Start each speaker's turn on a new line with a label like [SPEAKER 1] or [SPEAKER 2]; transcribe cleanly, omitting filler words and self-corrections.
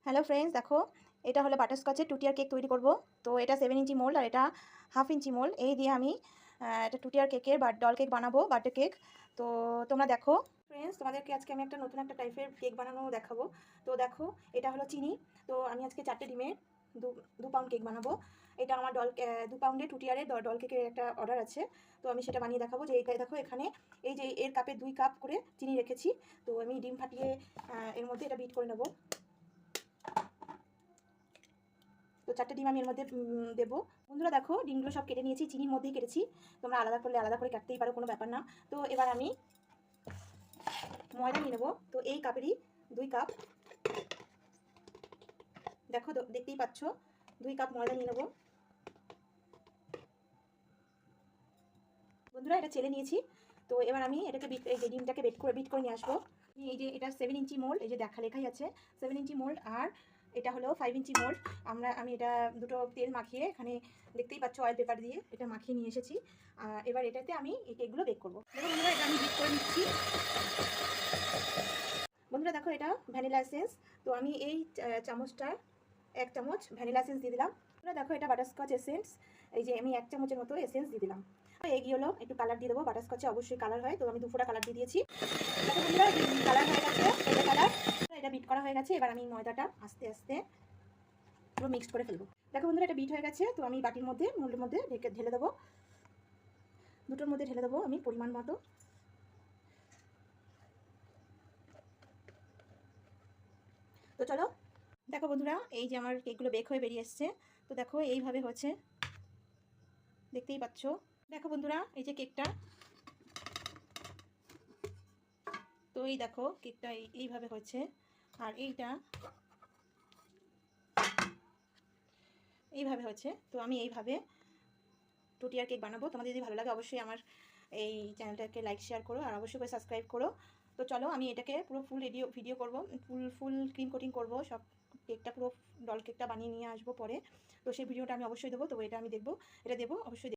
[SPEAKER 1] Hello friends, দেখো এটা হলো বাটারস্কচের টুটিয়ার কেক তৈরি করব। তো এটা 7 ইঞ্চি মোল্ড আর এটা 1/2 ইঞ্চি মোল্ড। এই দিয়ে আমি এটা টুটিয়ার কেকের বা ডল কেক বানাবো, বাটার কেক। তো তোমরা দেখো ফ্রেন্ডস, তোমাদেরকে আজকে আমি একটা নতুন একটা টাইপের কেক বানানো দেখাবো। তো দেখো, এটা হলো চিনি। তো আমি আজকে 4টে ডিমে 2 পাউন্ড কেক বানাবো। এটা আমার 2 পাউন্ডের টুটিয়ারের ডল কেকের একটা অর্ডার আছে। তো আমি সেটা বানিয়ে দেখাবো। যে এইটা দেখো, এখানে এই যে এর কাপে 2 কাপ করে চিনি রেখেছি। তো আমি ডিম ফাটিয়ে এর মধ্যে এটা বিট করে নেবো। তো 4টে ডিম আমি এর মধ্যে দেবো। বন্ধুরা দেখো, ডিমগুলো সব কেটে নিয়েছি, চিনির মধ্যেই কেটেছি। তোমরা আলাদা করলে আলাদা করে কাটতেই পারো, কোনো ব্যাপার না। তো এবার আমি ময়দা নিয়ে নেবো। তো এই কাপেরই 2 কাপ, দেখো দেখতেই পাচ্ছ, 2 কাপ ময়দা নিয়ে নেবো। বন্ধুরা এটা চেলে নিয়েছি। তো এবার আমি এটাকে এই যে ডিমটাকে বিট করে নিয়ে আসবো। এই যে এটা 7 ইঞ্চি মোল্ড, এই যে লেখাই আছে 7 ইঞ্চি মোল্ড, আর এটা হলো 5 ইঞ্চি মোল্ড। আমি এটা দুটো তেল মাখিয়ে, এখানে দেখতেই পাচ্ছ অয়েল পেপার দিয়ে এটা মাখিয়ে নিয়ে এসেছি। এবার এটাতে আমি এই কেকগুলো বেক করবো। দেখো বন্ধুরা, এটা আমি বিট করে নিচ্ছি। বন্ধুরা দেখো, এটা ভ্যানিলা এসেন্স। তো আমি এই চামচটা 1 চামচ ভ্যানিলা এসেন্স দিয়ে দিলাম। বন্ধুরা দেখো, এটা বাটারস্কচ এসেন্স। এই যে আমি 1 চামচের মতো এসেন্স দিয়ে দিলাম। এগিয়ে হলো, একটু কালার দিয়ে দেবো। বাটারস্কচে অবশ্যই কালার হয়, তো আমি 2 ফোঁটা কালার দিয়ে দিয়েছি। দেখো বন্ধুরা, কালার হয়ে গেছে, এটা কালার। এটা বিট করা হয়ে গেছে। এবার আমি ময়দাটা আস্তে আস্তে পুরো মিক্সড করে ফেলবো। দেখো বন্ধুরা, এটা বিট হয়ে গেছে। তো আমি বাটির মধ্যে, মোল্ডের মধ্যে ঢেলে দেবো। দুটোর মধ্যে ঢেলে দেবো আমি পরিমাণ মতো। তো চলো, দেখো বন্ধুরা, এই যে আমার কেকগুলো বেক হয়ে বেরিয়ে এসছে। তো দেখো এইভাবে হচ্ছে, দেখতেই পাচ্ছ। দেখো বন্ধুরা, এই যে কেকটা, তো এই দেখো কেকটা এইভাবে হয়েছে। আর এইটা এইভাবে হয়েছে। তো আমি এইভাবে টুটিয়ার কেক বানাবো। তোমাদের যদি ভালো লাগে অবশ্যই আমার এই চ্যানেলটাকে লাইক শেয়ার করো, আর অবশ্যই করে সাবস্ক্রাইব করো। তো চলো, আমি এটাকে পুরো ফুল ভিডিও করব, ফুল ক্রিম কোটিং করব সব। কেকটা পুরো ডল কেকটা বানিয়ে নিয়ে আসবো পরে। তো সেই ভিডিওটা আমি অবশ্যই দেবো। তো এটা আমি দেখবো, এটা দেবো অবশ্যই।